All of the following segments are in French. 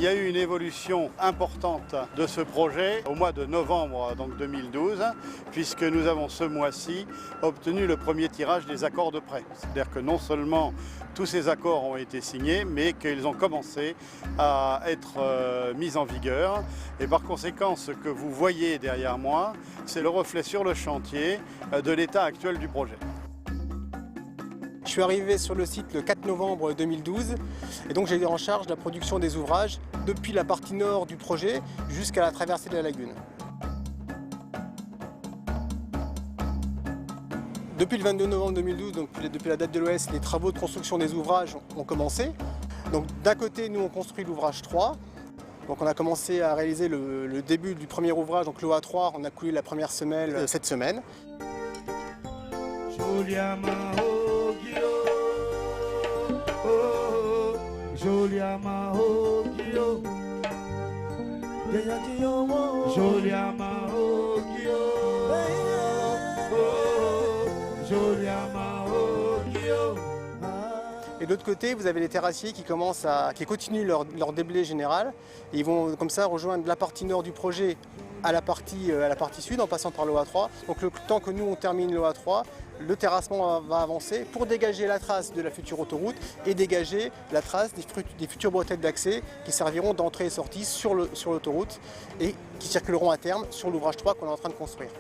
y a eu une évolution importante de ce projet au mois de novembre donc 2012, puisque nous avons ce mois-ci obtenu le premier tirage des accords de prêt. C'est-à-dire que non seulement tous ces accords ont été signés, mais qu'ils ont commencé à être mis en vigueur. Et par conséquent, ce que vous voyez derrière moi, c'est le reflet sur le chantier de l'état actuel du projet. Je suis arrivé sur le site le 4 novembre 2012 et donc j'ai été en charge de la production des ouvrages depuis la partie nord du projet jusqu'à la traversée de la lagune. Depuis le 22 novembre 2012, donc depuis la date de l'OS, les travaux de construction des ouvrages ont commencé. Donc d'un côté, nous on construit l'ouvrage 3. Donc on a commencé à réaliser le début du premier ouvrage, donc l'OA3, on a coulé la première semelle cette semaine. Et de l'autre côté, vous avez les terrassiers qui continuent leur déblai général. Et ils vont comme ça rejoindre la partie nord du projet à la partie sud en passant par l'OA3. Donc le temps que nous on termine l'OA3, le terrassement va avancer pour dégager la trace de la future autoroute et dégager la trace des futures bretelles d'accès qui serviront d'entrée et sortie sur l'autoroute et qui circuleront à terme sur l'ouvrage 3 qu'on est en train de construire.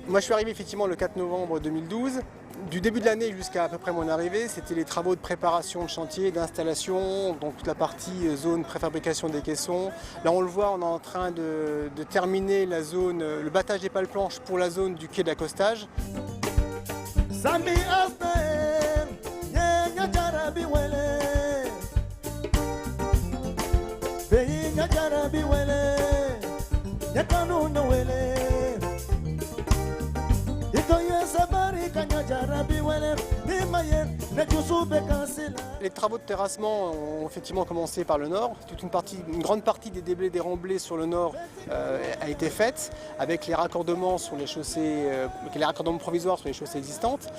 Moi je suis arrivé effectivement le 4 novembre 2012. Du début de l'année jusqu'à peu près mon arrivée, c'était les travaux de préparation de chantier, d'installation, donc toute la partie zone préfabrication des caissons. Là on le voit, on est en train de terminer la zone, le battage des pales planches pour la zone du quai d'accostage. Les travaux de terrassement ont effectivement commencé par le nord. Une grande partie des déblais des remblais sur le nord a été faite avec les raccordements sur les chaussées, les raccordements provisoires sur les chaussées existantes.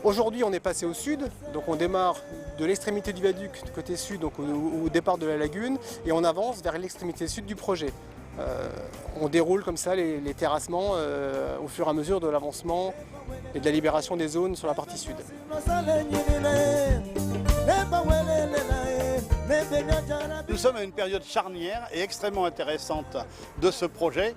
Aujourd'hui, on est passé au sud, donc on démarre de l'extrémité du viaduc du côté sud, donc au départ de la lagune, et on avance vers l'extrémité sud du projet. On déroule comme ça les terrassements au fur et à mesure de l'avancement et de la libération des zones sur la partie sud. Nous sommes à une période charnière et extrêmement intéressante de ce projet.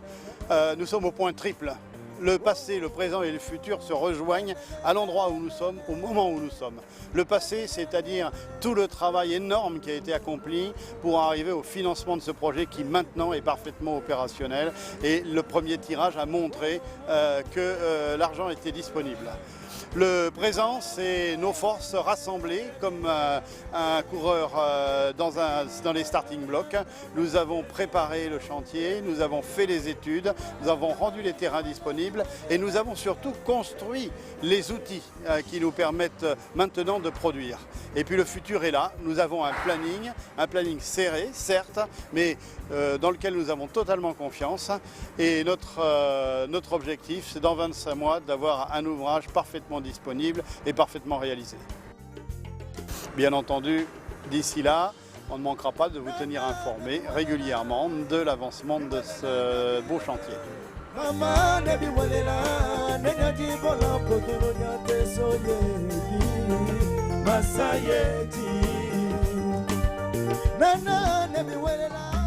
Nous sommes au point triple. Le passé, le présent et le futur se rejoignent à l'endroit où nous sommes, au moment où nous sommes. Le passé, c'est-à-dire tout le travail énorme qui a été accompli pour arriver au financement de ce projet qui maintenant est parfaitement opérationnel. Et le premier tirage a montré que l'argent était disponible. Le présent, c'est nos forces rassemblées comme un coureur dans les starting blocks. Nous avons préparé le chantier, nous avons fait les études, nous avons rendu les terrains disponibles et nous avons surtout construit les outils qui nous permettent maintenant de produire. Et puis le futur est là, nous avons un planning serré, certes, mais dans lequel nous avons totalement confiance. Et notre objectif, c'est dans 25 mois d'avoir un ouvrage parfaitement disponible et parfaitement réalisé. Bien entendu, d'ici là, on ne manquera pas de vous tenir informé régulièrement de l'avancement de ce beau chantier. Masayeti, nana nebi welela.